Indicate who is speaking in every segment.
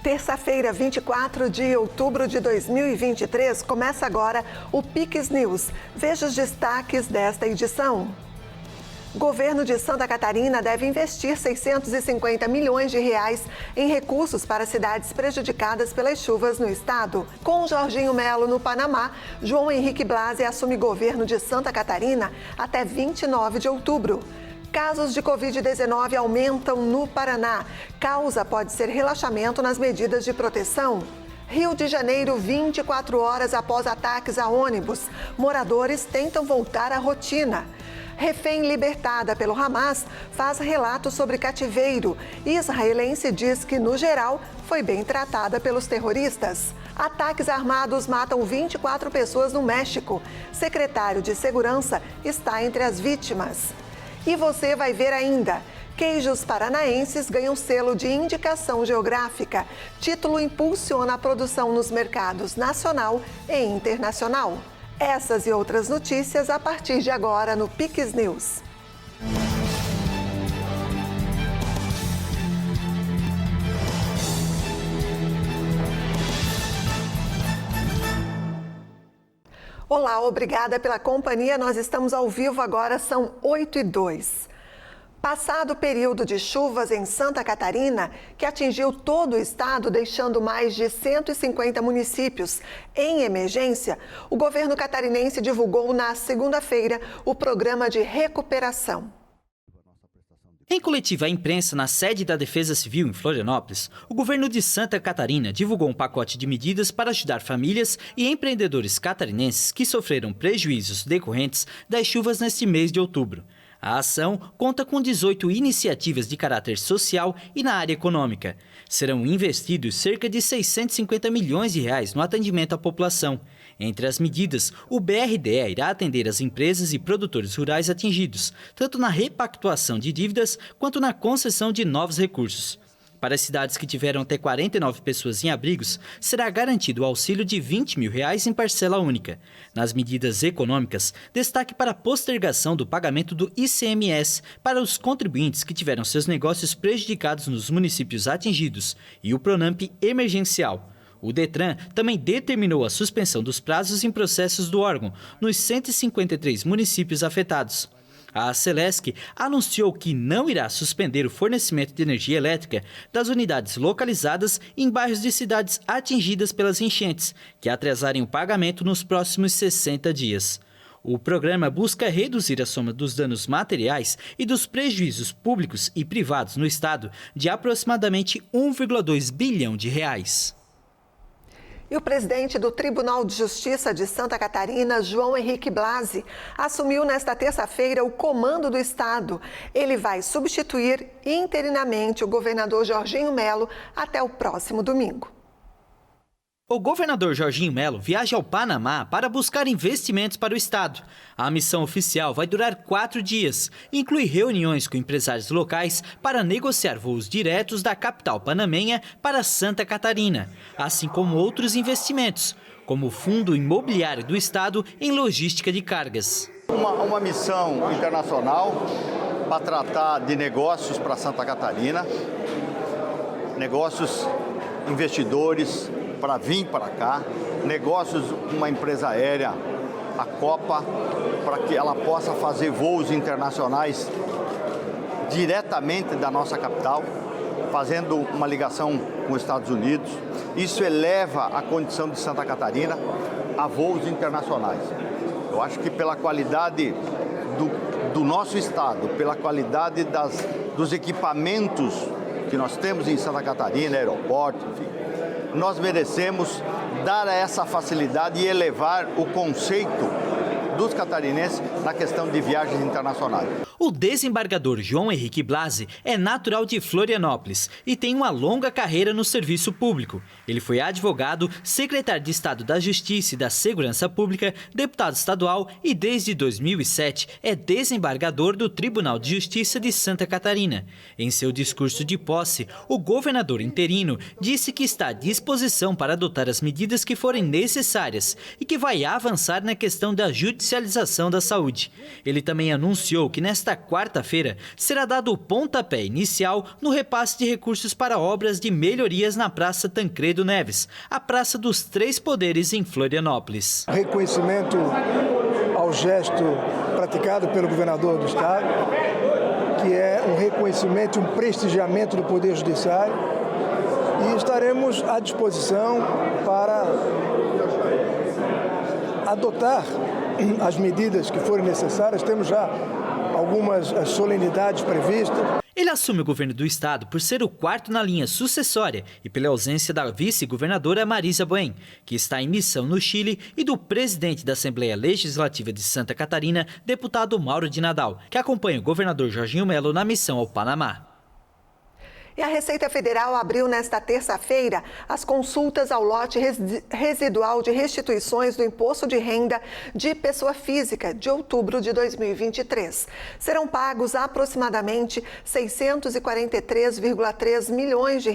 Speaker 1: Terça-feira, 24 de outubro de 2023, começa agora o Pix News. Veja os destaques desta edição. Governo de Santa Catarina deve investir 650 milhões de reais em recursos para cidades prejudicadas pelas chuvas no estado. Com Jorginho Melo no Panamá, João Henrique Blasi assume governo de Santa Catarina até 29 de outubro. Casos de Covid-19 aumentam no Paraná. Causa pode ser relaxamento nas medidas de proteção. Rio de Janeiro, 24 horas após ataques a ônibus. Moradores tentam voltar à rotina. Refém libertada pelo Hamas faz relato sobre cativeiro. Israelense diz que, no geral, foi bem tratada pelos terroristas. Ataques armados matam 24 pessoas no México. Secretário de Segurança está entre as vítimas. E você vai ver ainda. Queijos paranaenses ganham selo de indicação geográfica. Título impulsiona a produção nos mercados nacional e internacional. Essas e outras notícias a partir de agora no Pix News. Olá, obrigada pela companhia. Nós estamos ao vivo agora, são 8h02. Passado o período de chuvas em Santa Catarina, que atingiu todo o estado, deixando mais de 150 municípios em emergência, o governo catarinense divulgou na segunda-feira o programa de recuperação.
Speaker 2: Em coletiva à imprensa na sede da Defesa Civil em Florianópolis, o governo de Santa Catarina divulgou um pacote de medidas para ajudar famílias e empreendedores catarinenses que sofreram prejuízos decorrentes das chuvas neste mês de outubro. A ação conta com 18 iniciativas de caráter social e na área econômica. Serão investidos cerca de 650 milhões de reais no atendimento à população. Entre as medidas, o BRDE irá atender as empresas e produtores rurais atingidos, tanto na repactuação de dívidas quanto na concessão de novos recursos. Para as cidades que tiveram até 49 pessoas em abrigos, será garantido o auxílio de R$20 mil em parcela única. Nas medidas econômicas, destaque para a postergação do pagamento do ICMS para os contribuintes que tiveram seus negócios prejudicados nos municípios atingidos e o Pronamp emergencial. O Detran também determinou a suspensão dos prazos em processos do órgão nos 153 municípios afetados. A Celesc anunciou que não irá suspender o fornecimento de energia elétrica das unidades localizadas em bairros de cidades atingidas pelas enchentes, que atrasarem o pagamento nos próximos 60 dias. O programa busca reduzir a soma dos danos materiais e dos prejuízos públicos e privados no estado de aproximadamente R$1,2 bilhão.
Speaker 1: E o presidente do Tribunal de Justiça de Santa Catarina, João Henrique Blasi, assumiu nesta terça-feira o comando do estado. Ele vai substituir interinamente o governador Jorginho Melo até o próximo domingo.
Speaker 2: O governador Jorginho Melo viaja ao Panamá para buscar investimentos para o estado. A missão oficial vai durar 4 dias e inclui reuniões com empresários locais para negociar voos diretos da capital panamenha para Santa Catarina, assim como outros investimentos, como o Fundo Imobiliário do Estado em logística de cargas.
Speaker 3: Uma missão internacional para tratar de negócios para Santa Catarina, negócios, investidores para vir para cá, negócios, uma empresa aérea, a Copa, para que ela possa fazer voos internacionais diretamente da nossa capital, fazendo uma ligação com os Estados Unidos. Isso eleva a condição de Santa Catarina a voos internacionais. Eu acho que pela qualidade do nosso estado, pela qualidade dos equipamentos que nós temos em Santa Catarina, aeroporto, enfim, nós merecemos dar essa facilidade e elevar o conceito dos catarinenses na questão de viagens internacionais.
Speaker 2: O desembargador João Henrique Blasi é natural de Florianópolis e tem uma longa carreira no serviço público. Ele foi advogado, secretário de Estado da Justiça e da Segurança Pública, deputado estadual e desde 2007 é desembargador do Tribunal de Justiça de Santa Catarina. Em seu discurso de posse, o governador interino disse que está à disposição para adotar as medidas que forem necessárias e que vai avançar na questão da judicialização da saúde. Ele também anunciou que nesta nesta quarta-feira, será dado o pontapé inicial no repasse de recursos para obras de melhorias na Praça Tancredo Neves, a Praça dos Três Poderes em Florianópolis.
Speaker 4: Reconhecimento ao gesto praticado pelo governador do estado, que é um reconhecimento e um prestigiamento do Poder Judiciário, e estaremos à disposição para adotar as medidas que forem necessárias. Temos já algumas solenidades previstas.
Speaker 2: Ele assume o governo do estado por ser o quarto na linha sucessória e pela ausência da vice-governadora Marisa Boen, que está em missão no Chile, e do presidente da Assembleia Legislativa de Santa Catarina, deputado Mauro de Nadal, que acompanha o governador Jorginho Melo na missão ao Panamá.
Speaker 1: E a Receita Federal abriu nesta terça-feira as consultas ao lote residual de restituições do Imposto de Renda de Pessoa Física de outubro de 2023. Serão pagos aproximadamente R$ 643,3 milhões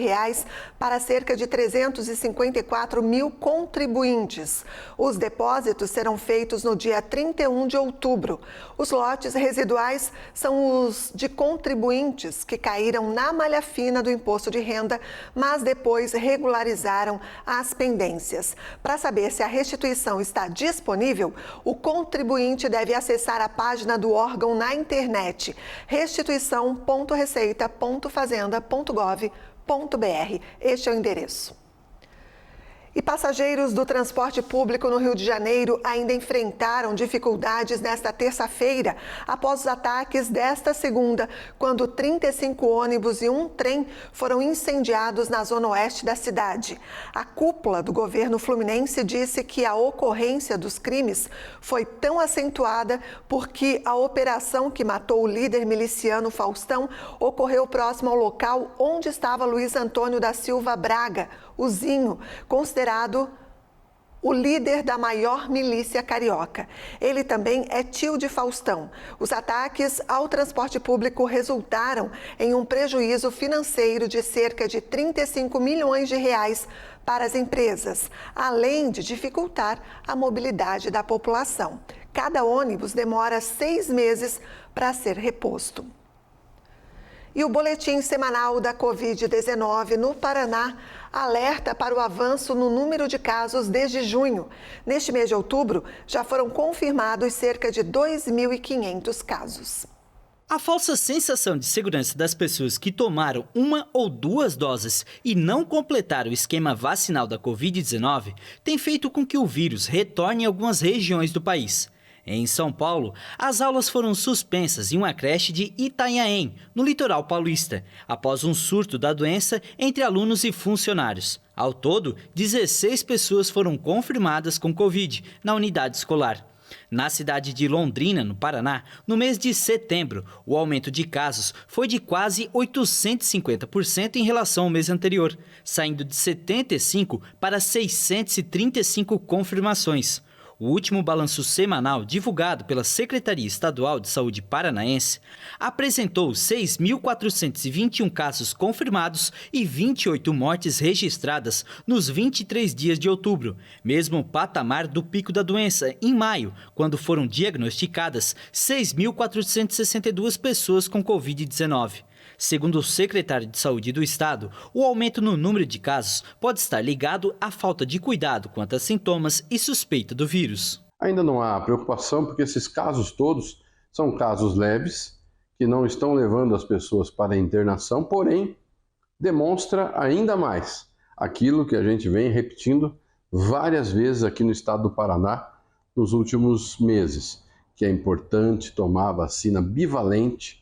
Speaker 1: para cerca de 354 mil contribuintes. Os depósitos serão feitos no dia 31 de outubro. Os lotes residuais são os de contribuintes que caíram na malha fina do imposto de renda, mas depois regularizaram as pendências. Para saber se a restituição está disponível, o contribuinte deve acessar a página do órgão na internet restituição.receita.fazenda.gov.br. Este é o endereço. E passageiros do transporte público no Rio de Janeiro ainda enfrentaram dificuldades nesta terça-feira, após os ataques desta segunda, quando 35 ônibus e um trem foram incendiados na zona oeste da cidade. A cúpula do governo fluminense disse que a ocorrência dos crimes foi tão acentuada porque a operação que matou o líder miliciano Faustão ocorreu próximo ao local onde estava Luiz Antônio da Silva Braga, o Zinho, considerado o líder da maior milícia carioca. Ele também é tio de Faustão. Os ataques ao transporte público resultaram em um prejuízo financeiro de cerca de 35 milhões de reais para as empresas, além de dificultar a mobilidade da população. Cada ônibus demora 6 meses para ser reposto. E o boletim semanal da Covid-19 no Paraná alerta para o avanço no número de casos desde junho. Neste mês de outubro, já foram confirmados cerca de 2.500 casos.
Speaker 2: A falsa sensação de segurança das pessoas que tomaram uma ou duas doses e não completaram o esquema vacinal da Covid-19 tem feito com que o vírus retorne em algumas regiões do país. Em São Paulo, as aulas foram suspensas em uma creche de Itanhaém, no litoral paulista, após um surto da doença entre alunos e funcionários. Ao todo, 16 pessoas foram confirmadas com Covid na unidade escolar. Na cidade de Londrina, no Paraná, no mês de setembro, o aumento de casos foi de quase 850% em relação ao mês anterior, saindo de 75 para 635 confirmações. O último balanço semanal divulgado pela Secretaria Estadual de Saúde Paranaense apresentou 6.421 casos confirmados e 28 mortes registradas nos 23 dias de outubro, mesmo patamar do pico da doença em maio, quando foram diagnosticadas 6.462 pessoas com Covid-19. Segundo o secretário de Saúde do Estado, o aumento no número de casos pode estar ligado à falta de cuidado quanto a sintomas e suspeita do vírus.
Speaker 5: Ainda não há preocupação porque esses casos todos são casos leves, que não estão levando as pessoas para a internação, porém, demonstra ainda mais aquilo que a gente vem repetindo várias vezes aqui no estado do Paraná nos últimos meses, que é importante tomar a vacina bivalente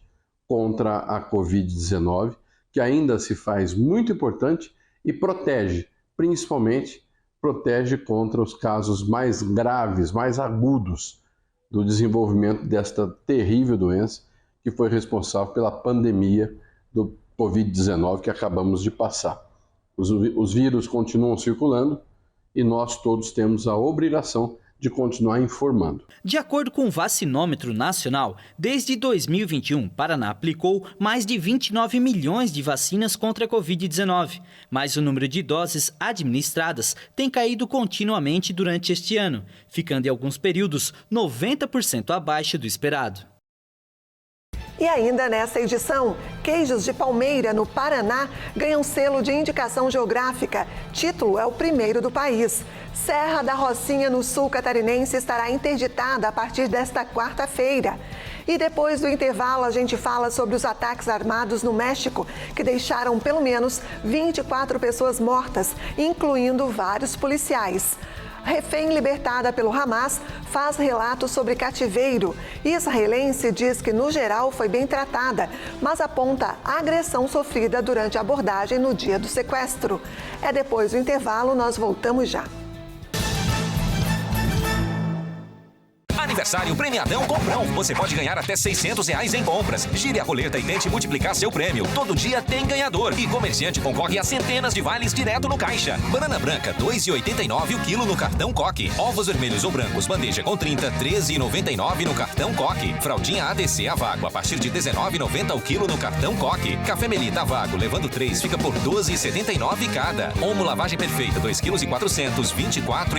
Speaker 5: contra a Covid-19, que ainda se faz muito importante e protege, principalmente protege contra os casos mais graves, mais agudos do desenvolvimento desta terrível doença que foi responsável pela pandemia do Covid-19 que acabamos de passar. Os vírus continuam circulando e nós todos temos a obrigação de continuar informando.
Speaker 2: De acordo com o Vacinômetro Nacional, desde 2021, Paraná aplicou mais de 29 milhões de vacinas contra a Covid-19, mas o número de doses administradas tem caído continuamente durante este ano, ficando em alguns períodos 90% abaixo do esperado.
Speaker 1: E ainda nessa edição, queijos de Palmeira, no Paraná, ganham selo de indicação geográfica. Título é o primeiro do país. Serra da Rocinha, no sul catarinense, estará interditada a partir desta quarta-feira. E depois do intervalo, a gente fala sobre os ataques armados no México, que deixaram pelo menos 24 pessoas mortas, incluindo vários policiais. Refém libertada pelo Hamas faz relatos sobre cativeiro. Israelense diz que, no geral, foi bem tratada, mas aponta a agressão sofrida durante a abordagem no dia do sequestro. É depois do intervalo, nós voltamos já.
Speaker 6: Aniversário premiadão Comprão. Você pode ganhar até R$600 em compras. Gire a roleta e tente multiplicar seu prêmio. Todo dia tem ganhador. E comerciante concorre a centenas de vales direto no caixa. Banana branca, R$ 2,89 o quilo no cartão Coque. Ovos vermelhos ou brancos, bandeja com 30, R$ 13,99 no cartão Coque. Fraldinha ADC a vácuo a partir de R$ 19,90 o quilo no cartão Coque. Café Melita a vácuo, levando 3, fica por R$ 12,79 cada. Omo lavagem perfeita, 2,4 kg, R$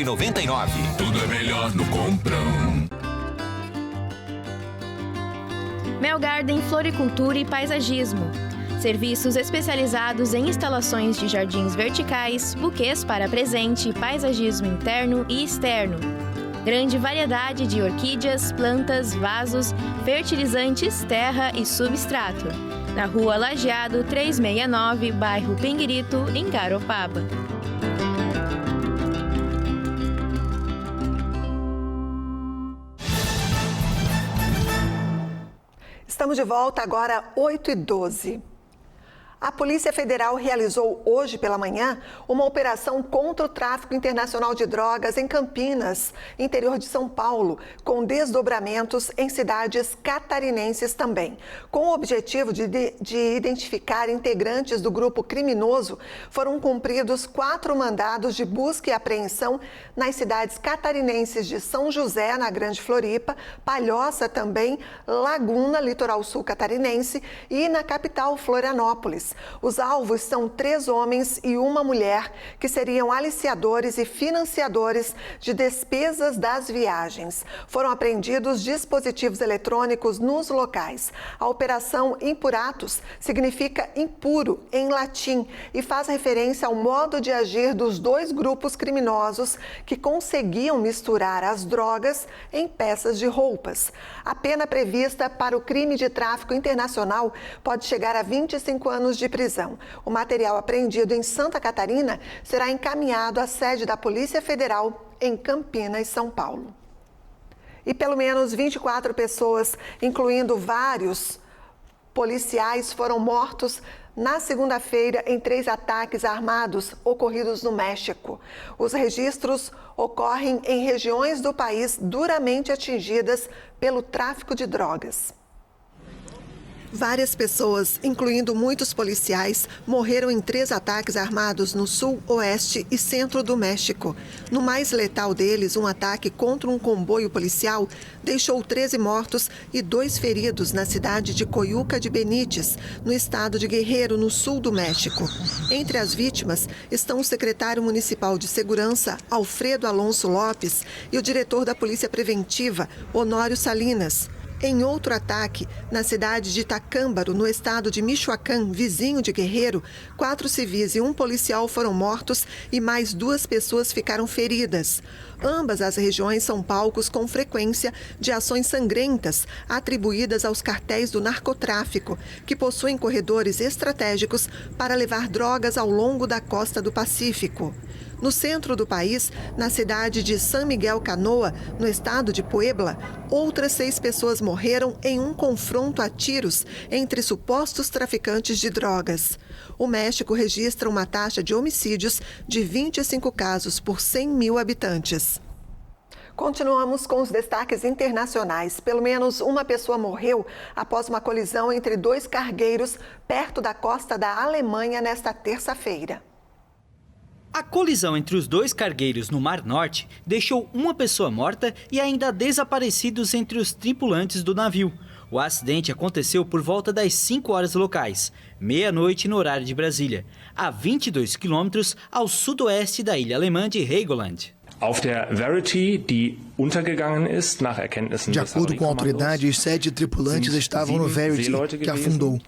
Speaker 6: 24,99.
Speaker 7: Tudo é melhor no Comprão.
Speaker 8: Mel Garden Floricultura e Paisagismo. Serviços especializados em instalações de jardins verticais, buquês para presente, paisagismo interno e externo. Grande variedade de orquídeas, plantas, vasos, fertilizantes, terra e substrato. Na Rua Lajeado 369, bairro Pinguirito, em Garopaba.
Speaker 1: Estamos de volta agora, 8h12. A Polícia Federal realizou hoje pela manhã uma operação contra o tráfico internacional de drogas em Campinas, interior de São Paulo, com desdobramentos em cidades catarinenses também. Com o objetivo de identificar integrantes do grupo criminoso, foram cumpridos 4 mandados de busca e apreensão nas cidades catarinenses de São José, na Grande Floripa, Palhoça também, Laguna, litoral sul catarinense, e na capital, Florianópolis. Os alvos são 3 homens e uma mulher, que seriam aliciadores e financiadores de despesas das viagens. Foram apreendidos dispositivos eletrônicos nos locais. A operação Impuratus significa impuro em latim e faz referência ao modo de agir dos 2 grupos criminosos que conseguiam misturar as drogas em peças de roupas. A pena prevista para o crime de tráfico internacional pode chegar a 25 anos de prisão. O material apreendido em Santa Catarina será encaminhado à sede da Polícia Federal em Campinas, São Paulo. E pelo menos 24 pessoas, incluindo vários policiais, foram mortos na segunda-feira em 3 ataques armados ocorridos no México. Os registros ocorrem em regiões do país duramente atingidas pelo tráfico de drogas. Várias pessoas, incluindo muitos policiais, morreram em 3 ataques armados no sul, oeste e centro do México. No mais letal deles, um ataque contra um comboio policial deixou 13 mortos e 2 feridos na cidade de Coyuca de Benítez, no estado de Guerrero, no sul do México. Entre as vítimas estão o secretário municipal de segurança, Alfredo Alonso Lopes, e o diretor da Polícia Preventiva, Honório Salinas. Em outro ataque, na cidade de Tacâmbaro, no estado de Michoacán, vizinho de Guerrero, 4 civis e um policial foram mortos e mais 2 pessoas ficaram feridas. Ambas as regiões são palcos com frequência de ações sangrentas atribuídas aos cartéis do narcotráfico, que possuem corredores estratégicos para levar drogas ao longo da costa do Pacífico. No centro do país, na cidade de San Miguel Canoa, no estado de Puebla, outras 6 pessoas morreram em um confronto a tiros entre supostos traficantes de drogas. O México registra uma taxa de homicídios de 25 casos por 100 mil habitantes. Continuamos com os destaques internacionais. Pelo menos uma pessoa morreu após uma colisão entre 2 cargueiros perto da costa da Alemanha nesta terça-feira.
Speaker 2: A colisão entre os 2 cargueiros no Mar Norte deixou uma pessoa morta e ainda desaparecidos entre os tripulantes do navio. O acidente aconteceu por volta das 5 horas locais, meia-noite no horário de Brasília, a 22 quilômetros ao sudoeste da ilha alemã de Helgoland.
Speaker 9: Auf der Verity, die untergegangen ist, nach Erkenntnissen
Speaker 10: de acordo com autoridades, 7 tripulantes estavam no Verity, que afundou.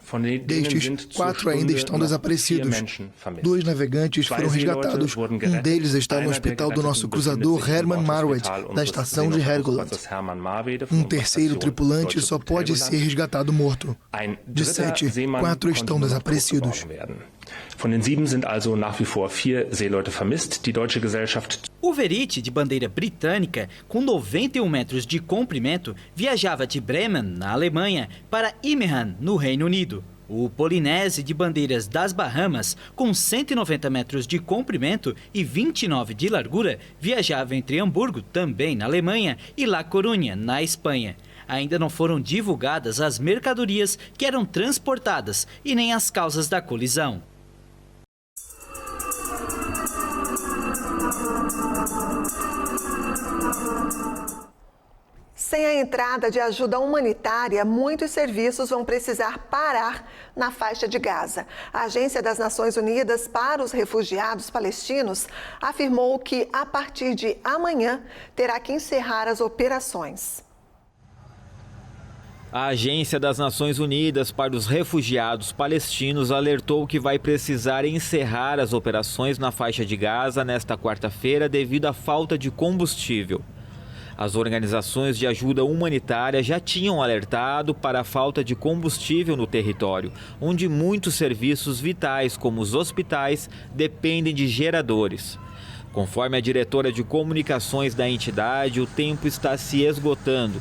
Speaker 10: Destes, 4 ainda estão desaparecidos. 2 navegantes foram resgatados. Um deles está no hospital do nosso cruzador Herman Marwet, da estação de Helgoland. Um terceiro tripulante só pode ser resgatado morto. De 7, 4 estão desaparecidos.
Speaker 9: Von den 7 sind also nach wie vor 4 Seeleute vermisst. Die deutsche Gesellschaft.
Speaker 2: O Verity, de bandeira britânica, com 91 metros de comprimento, viajava de Bremen, na Alemanha, para Immingham, no Reino Unido. O Polynese, de bandeiras das Bahamas, com 190 metros de comprimento e 29 de largura, viajava entre Hamburgo, também na Alemanha, e La Coruña, na Espanha. Ainda não foram divulgadas as mercadorias que eram transportadas e nem as causas da colisão.
Speaker 1: Sem a entrada de ajuda humanitária, muitos serviços vão precisar parar na faixa de Gaza. A Agência das Nações Unidas para os Refugiados Palestinos afirmou que, a partir de amanhã, terá que encerrar as operações.
Speaker 11: A Agência das Nações Unidas para os Refugiados Palestinos alertou que vai precisar encerrar as operações na faixa de Gaza nesta quarta-feira devido à falta de combustível. As organizações de ajuda humanitária já tinham alertado para a falta de combustível no território, onde muitos serviços vitais, como os hospitais, dependem de geradores. Conforme a diretora de comunicações da entidade, o tempo está se esgotando.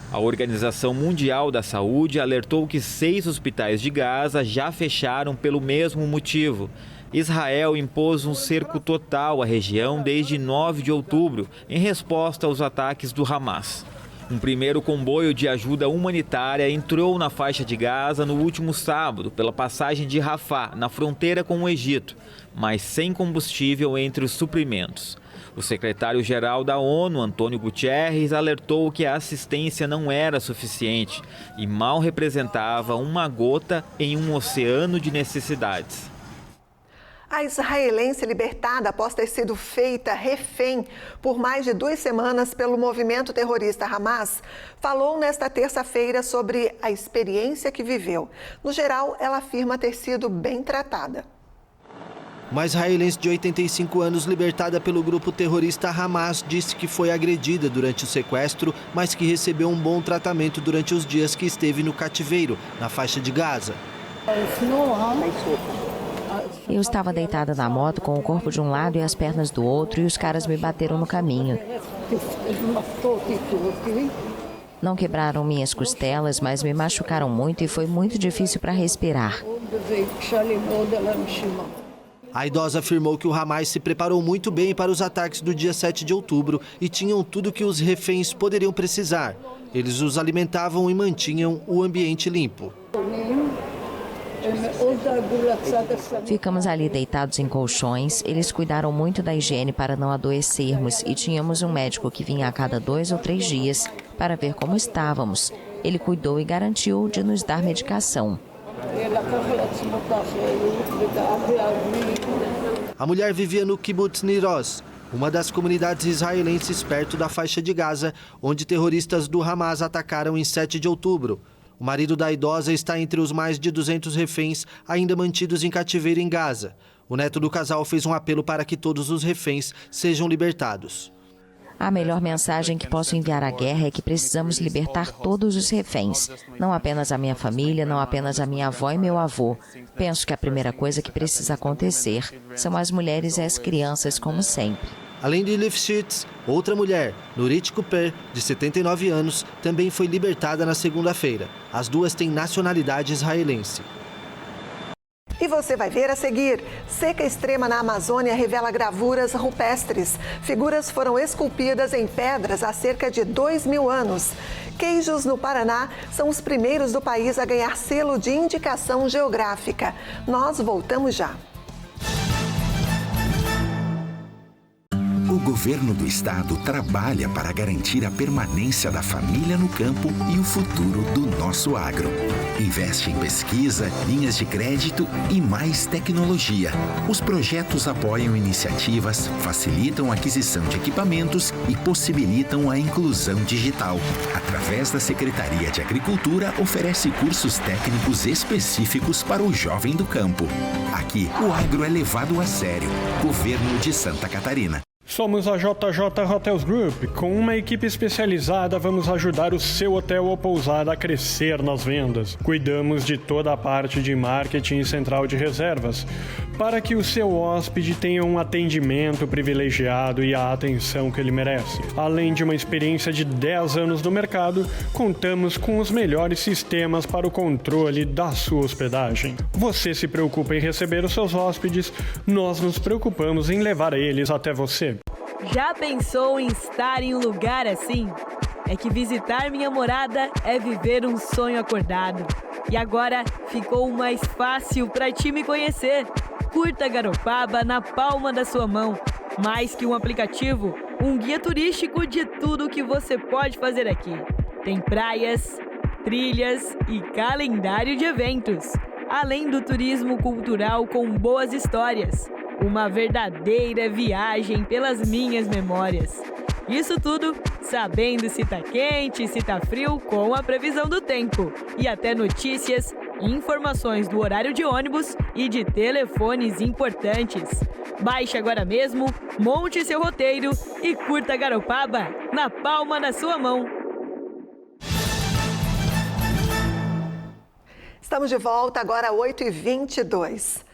Speaker 11: A Organização Mundial da Saúde alertou que 6 hospitais de Gaza já fecharam pelo mesmo motivo. Israel impôs um cerco total à região desde 9 de outubro, em resposta aos ataques do Hamas. Um primeiro comboio de ajuda humanitária entrou na faixa de Gaza no último sábado, pela passagem de Rafah, na fronteira com o Egito, mas sem combustível entre os suprimentos. O secretário-geral da ONU, Antônio Guterres, alertou que a assistência não era suficiente e mal representava uma gota em um oceano de necessidades.
Speaker 1: A israelense libertada após ter sido feita refém por mais de 2 semanas pelo movimento terrorista Hamas, falou nesta terça-feira sobre a experiência que viveu. No geral, ela afirma ter sido bem tratada.
Speaker 12: Uma israelense de 85 anos libertada pelo grupo terrorista Hamas disse que foi agredida durante o sequestro, mas que recebeu um bom tratamento durante os dias que esteve no cativeiro, na faixa de Gaza.
Speaker 13: Eu estava deitada na moto com o corpo de um lado e as pernas do outro e os caras me bateram no caminho. Não quebraram minhas costelas, mas me machucaram muito e foi muito difícil para respirar.
Speaker 12: A idosa afirmou que o Hamas se preparou muito bem para os ataques do dia 7 de outubro e tinham tudo que os reféns poderiam precisar. Eles os alimentavam e mantinham o ambiente limpo.
Speaker 13: Ficamos ali deitados em colchões, eles cuidaram muito da higiene para não adoecermos e tínhamos um médico que vinha a cada 2 ou 3 dias para ver como estávamos. Ele cuidou e garantiu de nos dar medicação.
Speaker 12: A mulher vivia no Kibbutz Nir Oz, uma das comunidades israelenses perto da faixa de Gaza, onde terroristas do Hamas atacaram em 7 de outubro. O marido da idosa está entre os mais de 200 reféns ainda mantidos em cativeiro em Gaza. O neto do casal fez um apelo para que todos os reféns sejam libertados.
Speaker 13: A melhor mensagem que posso enviar à guerra é que precisamos libertar todos os reféns. Não apenas a minha família, não apenas a minha avó e meu avô. Penso que a primeira coisa que precisa acontecer são as mulheres e as crianças, como sempre.
Speaker 12: Além de Lifshitz, outra mulher, Nurit Cooper, de 79 anos, também foi libertada na segunda-feira. As duas têm nacionalidade israelense.
Speaker 1: E você vai ver a seguir. Seca extrema na Amazônia revela gravuras rupestres. Figuras foram esculpidas em pedras há cerca de 2.000 anos. Queijos no Paraná são os primeiros do país a ganhar selo de indicação geográfica. Nós voltamos já.
Speaker 14: O governo do estado trabalha para garantir a permanência da família no campo e o futuro do nosso agro. Investe em pesquisa, linhas de crédito e mais tecnologia. Os projetos apoiam iniciativas, facilitam a aquisição de equipamentos e possibilitam a inclusão digital. Através da Secretaria de Agricultura, oferece cursos técnicos específicos para o jovem do campo. Aqui, o agro é levado a sério. Governo de Santa Catarina.
Speaker 15: Somos a JJ Hotels Group. Com uma equipe especializada, vamos ajudar o seu hotel ou pousada a crescer nas vendas. Cuidamos de toda a parte de marketing e central de reservas, para que o seu hóspede tenha um atendimento privilegiado e a atenção que ele merece. Além de uma experiência de 10 anos no mercado, contamos com os melhores sistemas para o controle da sua hospedagem. Você se preocupa em receber os seus hóspedes, nós nos preocupamos em levar eles até você.
Speaker 16: Já pensou em estar em um lugar assim? É que visitar minha morada é viver um sonho acordado. E agora ficou mais fácil para ti me conhecer. Curta Garopaba na palma da sua mão. Mais que um aplicativo, um guia turístico de tudo o que você pode fazer aqui. Tem praias, trilhas e calendário de eventos. Além do turismo cultural com boas histórias. Uma verdadeira viagem pelas minhas memórias. Isso tudo sabendo se tá quente, se tá frio, com a previsão do tempo. E até notícias, informações do horário de ônibus e de telefones importantes. Baixe agora mesmo, monte seu roteiro e curta Garopaba na palma da sua mão.
Speaker 1: Estamos de volta agora às 8h22.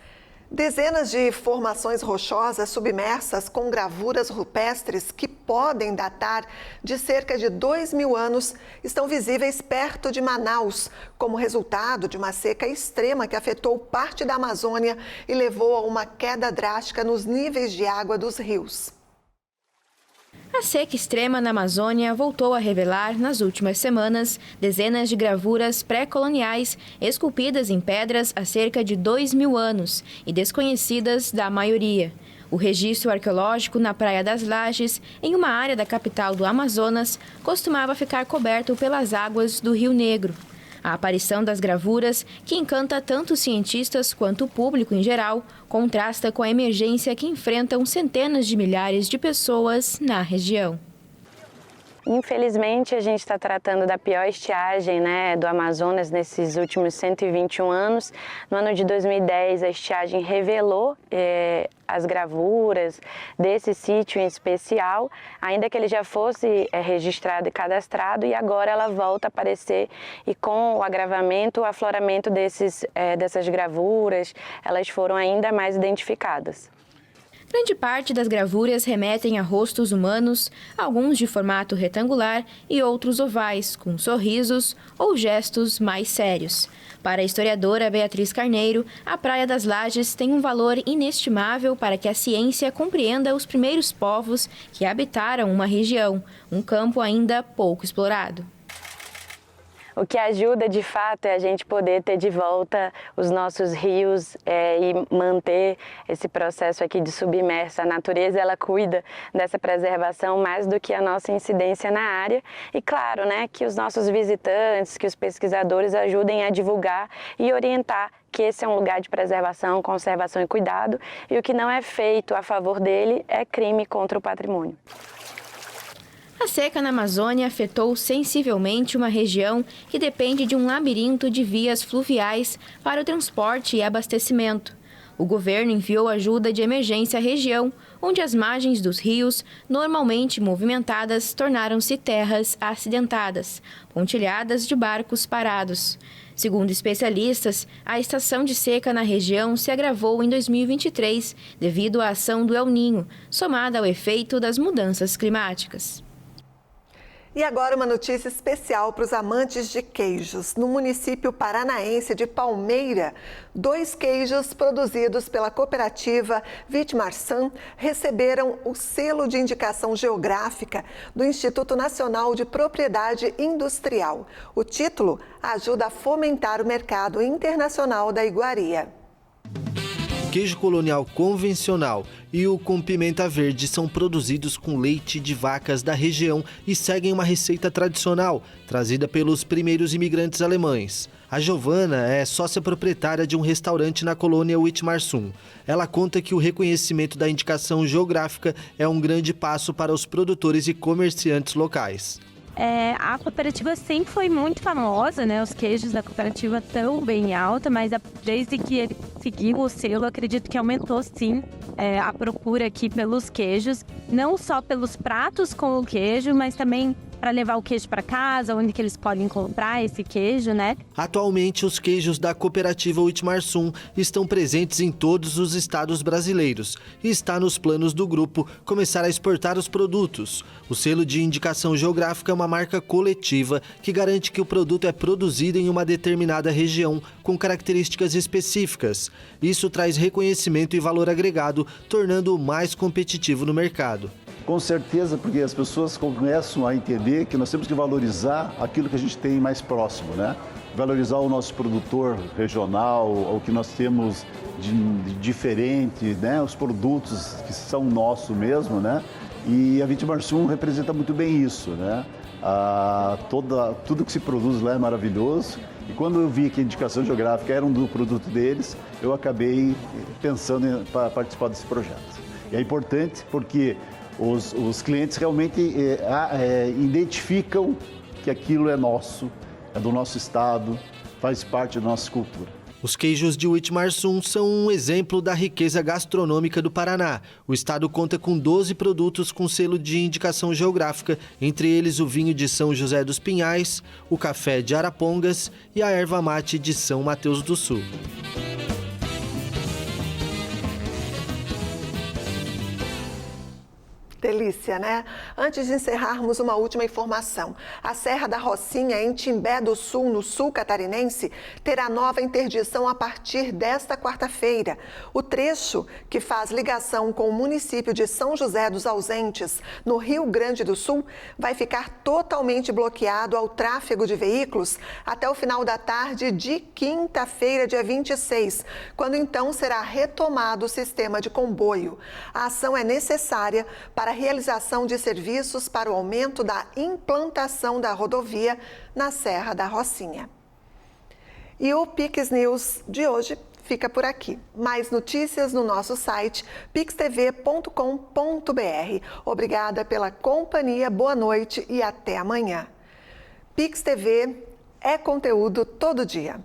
Speaker 1: Dezenas de formações rochosas submersas com gravuras rupestres que podem datar de cerca de 2.000 anos estão visíveis perto de Manaus, como resultado de uma seca extrema que afetou parte da Amazônia e levou a uma queda drástica nos níveis de água dos rios.
Speaker 8: A seca extrema na Amazônia voltou a revelar, nas últimas semanas, dezenas de gravuras pré-coloniais esculpidas em pedras há cerca de 2.000 anos e desconhecidas da maioria. O registro arqueológico na Praia das Lajes, em uma área da capital do Amazonas, costumava ficar coberto pelas águas do Rio Negro. A aparição das gravuras, que encanta tanto os cientistas quanto o público em geral, contrasta com a emergência que enfrentam centenas de milhares de pessoas na região.
Speaker 17: Infelizmente, a gente está tratando da pior estiagem, do Amazonas nesses últimos 121 anos. No ano de 2010, a estiagem revelou as gravuras desse sítio em especial, ainda que ele já fosse registrado e cadastrado, e agora ela volta a aparecer, e com o agravamento, o afloramento dessas gravuras, elas foram ainda mais identificadas.
Speaker 8: Grande parte das gravuras remetem a rostos humanos, alguns de formato retangular e outros ovais, com sorrisos ou gestos mais sérios. Para a historiadora Beatriz Carneiro, a Praia das Lajes tem um valor inestimável para que a ciência compreenda os primeiros povos que habitaram uma região, um campo ainda pouco explorado.
Speaker 17: O que ajuda, de fato, é a gente poder ter de volta os nossos rios e manter esse processo aqui de submersa. A natureza, ela cuida dessa preservação mais do que a nossa incidência na área. E, claro, que os nossos visitantes, que os pesquisadores ajudem a divulgar e orientar que esse é um lugar de preservação, conservação e cuidado. E o que não é feito a favor dele é crime contra o patrimônio.
Speaker 8: A seca na Amazônia afetou sensivelmente uma região que depende de um labirinto de vias fluviais para o transporte e abastecimento. O governo enviou ajuda de emergência à região, onde as margens dos rios, normalmente movimentadas, tornaram-se terras acidentadas, pontilhadas de barcos parados. Segundo especialistas, a estação de seca na região se agravou em 2023 devido à ação do El Niño, somada ao efeito das mudanças climáticas.
Speaker 1: E agora uma notícia especial para os amantes de queijos. No município paranaense de Palmeira, 2 queijos produzidos pela cooperativa Vitmarçã receberam o selo de indicação geográfica do Instituto Nacional de Propriedade Industrial. O título ajuda a fomentar o mercado internacional da iguaria.
Speaker 12: queijo colonial convencional e o com pimenta verde são produzidos com leite de vacas da região e seguem uma receita tradicional, trazida pelos primeiros imigrantes alemães. A Giovana é sócia proprietária de um restaurante na colônia Uitmarsum. Ela conta que o reconhecimento da indicação geográfica é um grande passo para os produtores e comerciantes locais.
Speaker 18: A cooperativa sempre foi muito famosa, né? Os queijos da cooperativa estão bem alta, mas desde que ele seguiu o selo, acredito que aumentou sim a procura aqui pelos queijos, não só pelos pratos com o queijo, mas também para levar o queijo para casa, onde que eles podem comprar esse queijo, né?
Speaker 12: Atualmente, os queijos da cooperativa Uitmarsum estão presentes em todos os estados brasileiros e está nos planos do grupo começar a exportar os produtos. O selo de indicação geográfica é uma marca coletiva que garante que o produto é produzido em uma determinada região com características específicas. Isso traz reconhecimento e valor agregado, tornando-o mais competitivo no mercado.
Speaker 19: Com certeza, porque as pessoas começam a entender que nós temos que valorizar aquilo que a gente tem mais próximo, né? Valorizar o nosso produtor regional, o que nós temos de diferente, né? Os produtos que são nossos mesmo, né? E a Uitmarsum representa muito bem isso, né? Tudo que se produz lá é maravilhoso. E quando eu vi que a indicação geográfica era do produto deles, eu acabei pensando em participar desse projeto. E é importante porque os clientes realmente identificam que aquilo é nosso, é do nosso estado, faz parte da nossa cultura.
Speaker 12: Os queijos de Uitmarsum são um exemplo da riqueza gastronômica do Paraná. O estado conta com 12 produtos com selo de indicação geográfica, entre eles o vinho de São José dos Pinhais, o café de Arapongas e a erva mate de São Mateus do Sul.
Speaker 1: Delícia, né? Antes de encerrarmos, uma última informação. A Serra da Rocinha, em Timbé do Sul, no sul catarinense, terá nova interdição a partir desta quarta-feira. O trecho que faz ligação com o município de São José dos Ausentes, no Rio Grande do Sul, vai ficar totalmente bloqueado ao tráfego de veículos até o final da tarde de quinta-feira, dia 26, quando então será retomado o sistema de comboio. A ação é necessária para a realização de serviços para o aumento da implantação da rodovia na Serra da Rocinha. E o Pix News de hoje fica por aqui. Mais notícias no nosso site pixtv.com.br. Obrigada pela companhia, boa noite e até amanhã. Pix TV é conteúdo todo dia.